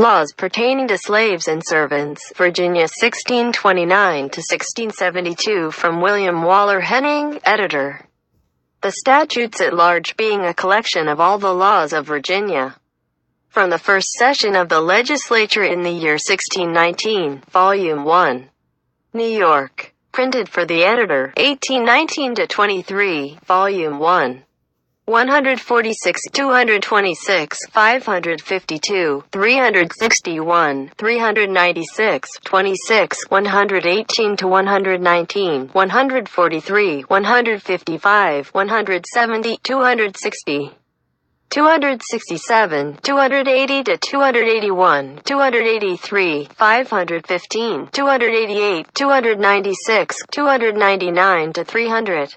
Laws pertaining to slaves and servants, Virginia 1629 to 1672, from William Waller Henning, editor. The statutes at large being a collection of all the laws of Virginia. From the first session of the legislature in the year 1619, Volume 1. New York. Printed for the editor, 1819 to 23, Volume 1. 146, 226, 552, 361, 396, 26, 118 to 119, 143, 155, 170, 260, 267, 280 to 281, 283, 515, 288, 296, 299 to 300.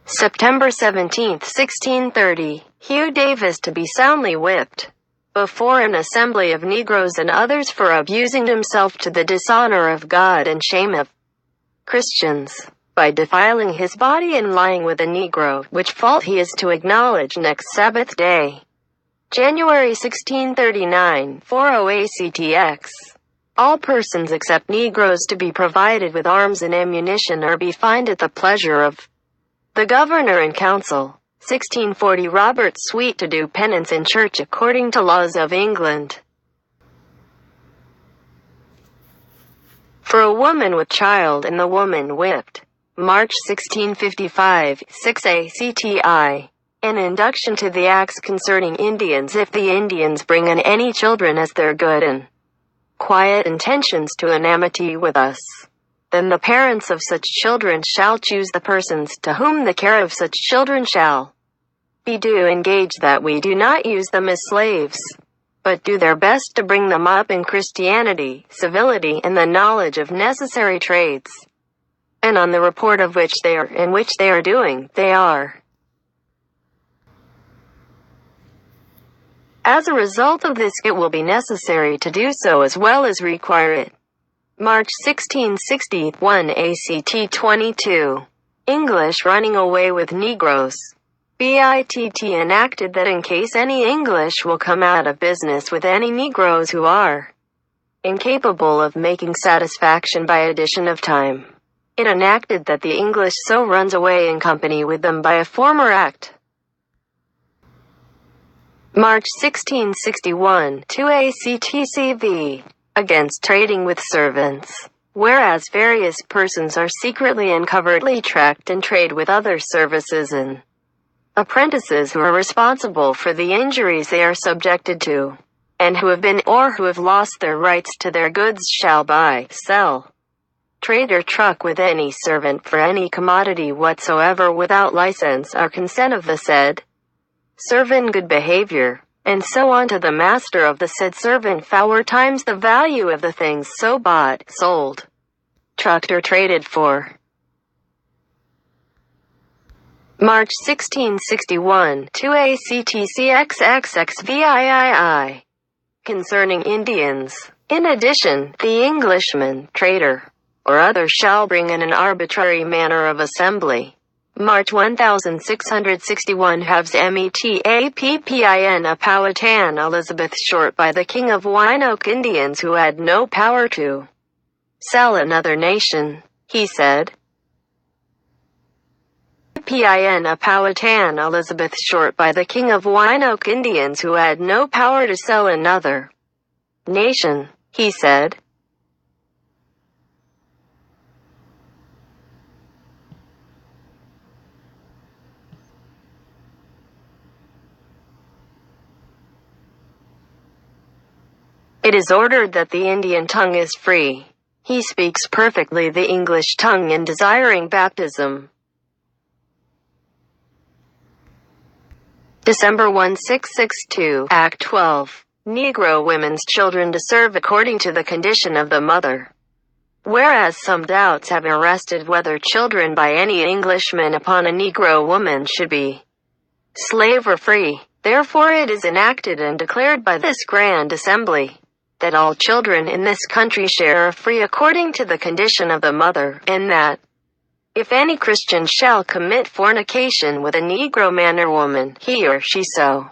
September 17, 1630, Hugh Davis to be soundly whipped before an assembly of Negroes and others for abusing himself to the dishonor of God and shame of Christians, by defiling his body and lying with a Negro, which fault he is to acknowledge next Sabbath day. January 1639, 40 ACTX. All persons except Negroes to be provided with arms and ammunition or be fined at the pleasure of the Governor and Council. 1640 Robert Sweet to do penance in church according to laws of England. For a woman with child and the woman whipped. March 1655, 6 ACTI. An induction to the acts concerning Indians. If the Indians bring in any children as their good and quiet intentions to an amity with us, then the parents of such children shall choose the persons to whom the care of such children shall be due, engage that we do not use them as slaves, but do their best to bring them up in Christianity, civility, and the knowledge of necessary trades, and on the report of which they are, and which they are doing, they are. As a result of this, it will be necessary to do so as well as require it. March 1661 ACT 22. English running away with Negroes. BITT enacted that in case any English will come out of business with any Negroes who are incapable of making satisfaction by addition of time, it enacted that the English so runs away in company with them by a former act. March 1661 2 ACTCV. Against trading with servants. Whereas various persons are secretly and covertly tracked and trade with other services and apprentices who are responsible for the injuries they are subjected to, and who have been or who have lost their rights to their goods shall buy, sell, trade or truck with any servant for any commodity whatsoever without license or consent of the said servant good behavior, and so on to the master of the said servant 4 times the value of the things so bought, sold, trucked or traded for. March 1661 2 ACTCXXXVIII. Concerning Indians. In addition, the Englishman, trader, or other shall bring in an arbitrary manner of assembly. March 1661 Halves METAPPIN a Powhatan Elizabeth Short by the King of Winoke Indians who had no power to sell another nation, he said. PIN a Powhatan Elizabeth Short by the King of Winoke Indians who had no power to sell another nation, he said. It is ordered that the Indian tongue is free. He speaks perfectly the English tongue in desiring baptism. December 1662, Act 12. Negro women's children to serve according to the condition of the mother. Whereas some doubts have arrested whether children by any Englishman upon a Negro woman should be slave or free, therefore it is enacted and declared by this Grand Assembly that all children in this country share free according to the condition of the mother, and that if any Christian shall commit fornication with a Negro man or woman, he or she so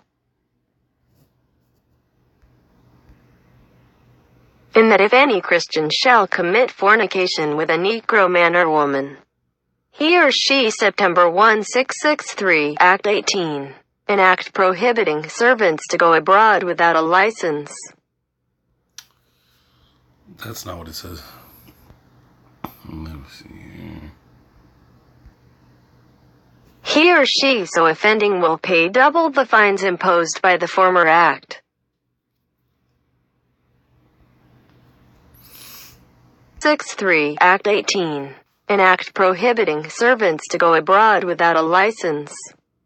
in that if any Christian shall commit fornication with a Negro man or woman, he or she, September 1663, Act 18, an act prohibiting servants to go abroad without a license. That's not what it says. Let me see here. He or she so offending will pay double the fines imposed by the former act. 63, Act 18, an act prohibiting servants to go abroad without a license,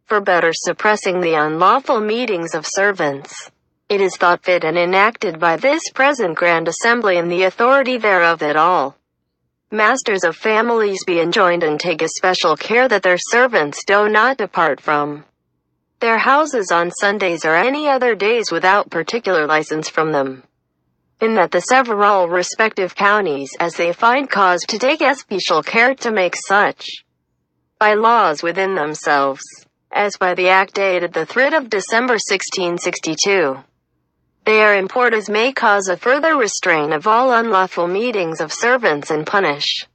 for better suppressing the unlawful meetings of servants. It is thought fit and enacted by this present Grand Assembly and the authority thereof that all masters of families be enjoined and take especial care that their servants do not depart from their houses on Sundays or any other days without particular license from them, in that the several respective counties, as they find cause to take especial care to make such by laws within themselves, as by the act dated the 3rd of December 1662, they are import as may cause a further restraint of all unlawful meetings of servants and punish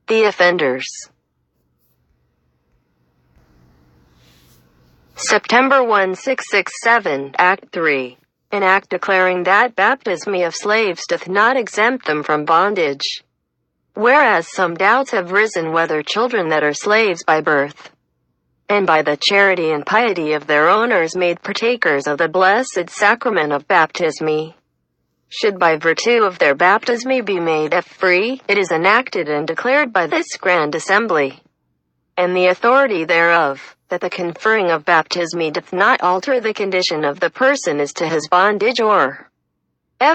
the offenders. September 1667, Act 3. An act declaring that baptism of slaves doth not exempt them from bondage. Whereas some doubts have risen whether children that are slaves by birth, and by the charity and piety of their owners made partakers of the blessed sacrament of baptism, should by virtue of their baptism be made free, it is enacted and declared by this Grand Assembly, and the authority thereof, that the conferring of baptism doth not alter the condition of the person as to his bondage or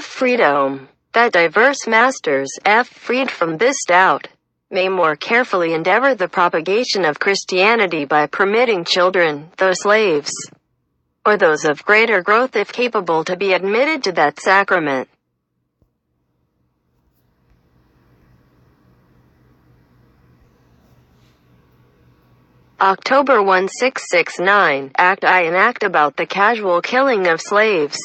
freedom, that diverse masters, freed from this doubt, may more carefully endeavor the propagation of Christianity by permitting children, though slaves, or those of greater growth if capable, to be admitted to that sacrament. October 1669, Act I, an act about the casual killing of slaves.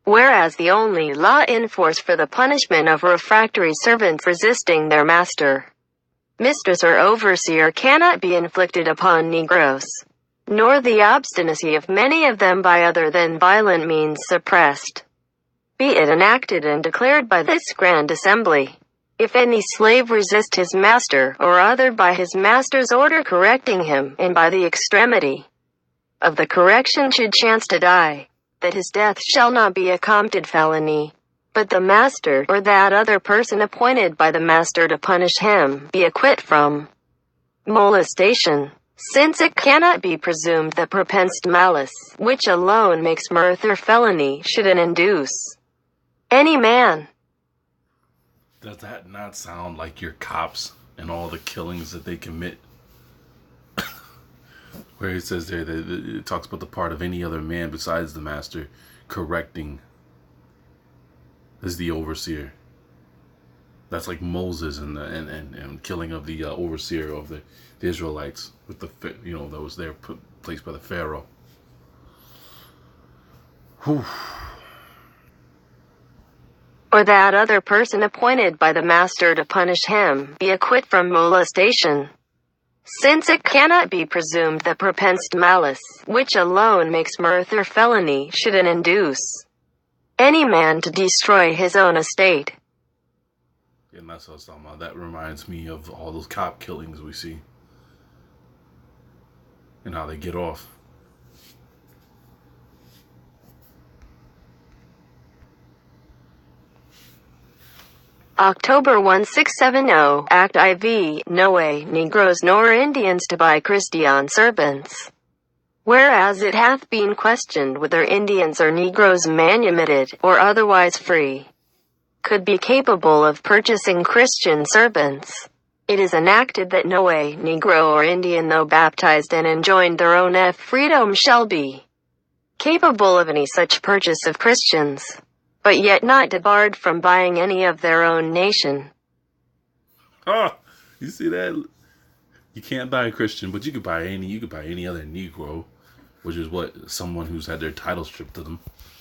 Whereas the only law in force for the punishment of refractory servants resisting their master, mistress or overseer cannot be inflicted upon Negroes, nor the obstinacy of many of them by other than violent means suppressed, be it enacted and declared by this Grand Assembly. If any slave resist his master, or other by his master's order correcting him, and by the extremity of the correction should chance to die, that his death shall not be a committed felony, but the master, or that other person appointed by the master to punish him, be acquit from molestation, since it cannot be presumed that propensed malice, which alone makes mirth or felony, should induce any man. Does that not sound like your cops and all the killings that they commit? Where it says there that it talks about the part of any other man besides the master correcting as the overseer. That's like Moses and killing of the overseer of the Israelites with the that was there placed by the Pharaoh. Whew. Or that other person appointed by the master to punish him, be acquit from molestation, since it cannot be presumed that propensed malice, which alone makes mirth or felony, should induce any man to destroy his own estate. And that's what I was talking about. That reminds me of all those cop killings we see, and how they get off. October 1670, Act IV, no way, Negroes nor Indians to buy Christian servants. Whereas it hath been questioned whether Indians or Negroes manumitted, or otherwise free, could be capable of purchasing Christian servants, it is enacted that no way, Negro or Indian, though baptized and enjoined their own freedom, shall be capable of any such purchase of Christians, but yet not debarred from buying any of their own nation. Oh, you see that? You can't buy a Christian, but you could buy any other Negro, someone who's had their title stripped to them.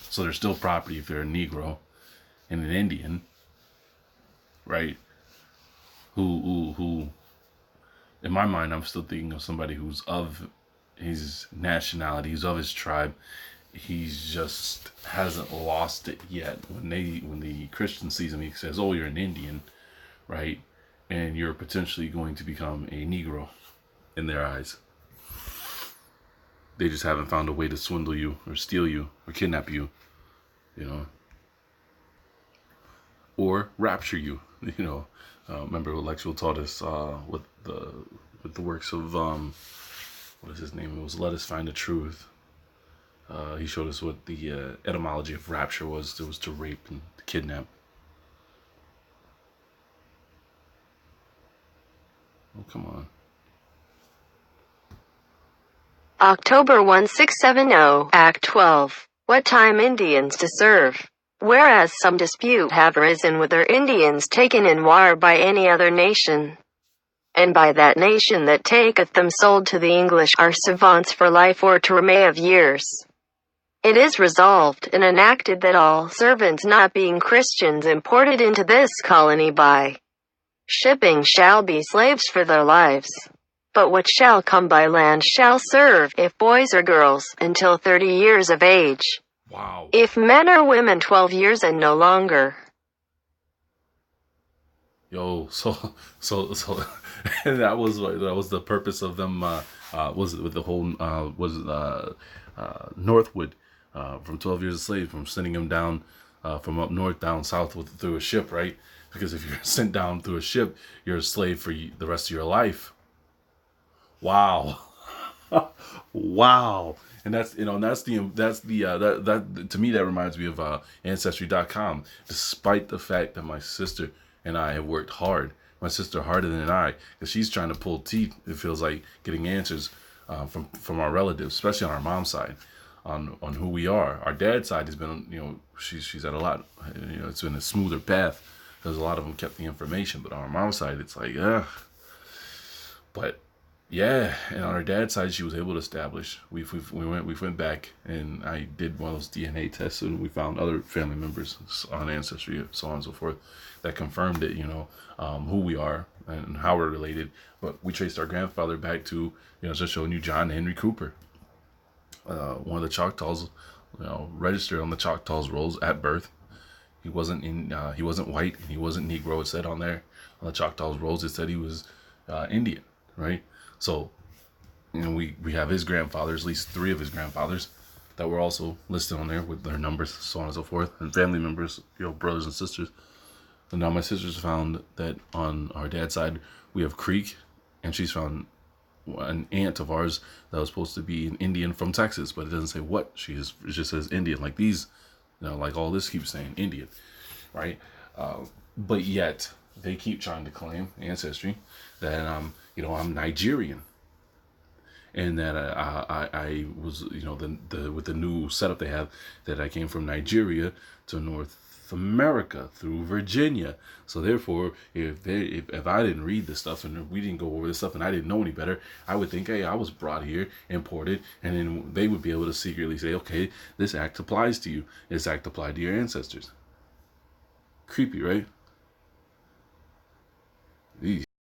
So they're still property if they're a Negro. and an Indian, right? Who in my mind, I'm still thinking of somebody who's of his nationality, who's of his tribe. He's just hasn't lost it yet. When the Christian sees him, he says, "Oh, you're an Indian, right? And you're potentially going to become a Negro," in their eyes. They just haven't found a way to swindle you or steal you or kidnap you, you know, or rapture you. You know, remember what Lexwell taught us with the works of what is his name? It was Let Us Find the Truth. He showed us what the etymology of rapture was. It was to rape and to kidnap. Oh, come on. October 1670, Act 12. What time Indians to serve. Whereas some dispute have arisen whether Indians taken in war by any other nation, and by that nation that taketh them sold to the English are servants for life or term of years. It is resolved and enacted that all servants not being Christians imported into this colony by shipping shall be slaves for their lives. But what shall come by land shall serve, if boys or girls, until 30 years of age. Wow. If men or women 12 years and no longer. Yo, so and that was the purpose of them. Was it with the whole Northwood from 12 Years a Slave, from sending him down from up north down south through a ship, right? Because if you're sent down through a ship, you're a slave for the rest of your life. Wow. Wow. And that's that to me, that reminds me of Ancestry.com. Despite the fact that my sister and I have worked hard, my sister harder than I, because she's trying to pull teeth, it feels like, getting answers from our relatives, especially on our mom's side, on who we are. Our dad's side has been, she's had a lot, it's been a smoother path, because a lot of them kept the information. But on our mom's side, it's like, ugh. But yeah, and on our dad's side, she was able to establish. We went back, and I did one of those DNA tests, and we found other family members on Ancestry, so on and so forth, that confirmed it. Who we are and how we're related. But we traced our grandfather back to, just showing you, John Henry Cooper, one of the Choctaws, registered on the Choctaws rolls at birth. He wasn't he wasn't white, and he wasn't Negro. It said on there on the Choctaws rolls, it said he was Indian, right? So, we have his grandfathers, at least 3 of his grandfathers, that were also listed on there with their numbers, so on and so forth, and family members, brothers and sisters. And now my sister's found that on our dad's side, we have Creek, and she's found an aunt of ours that was supposed to be an Indian from Texas, but it doesn't say what she is. It just says Indian, like these, like all this keeps saying Indian, right? But yet they keep trying to claim Ancestry that I'm Nigerian, and that I was with the new setup they have, that I came from Nigeria to North America through Virginia. So therefore, if I didn't read this stuff and we didn't go over this stuff and I didn't know any better, I would think, hey, I was brought here, imported, and then they would be able to secretly say, okay, this act applies to you. This act applied to your ancestors. Creepy, right? Eesh.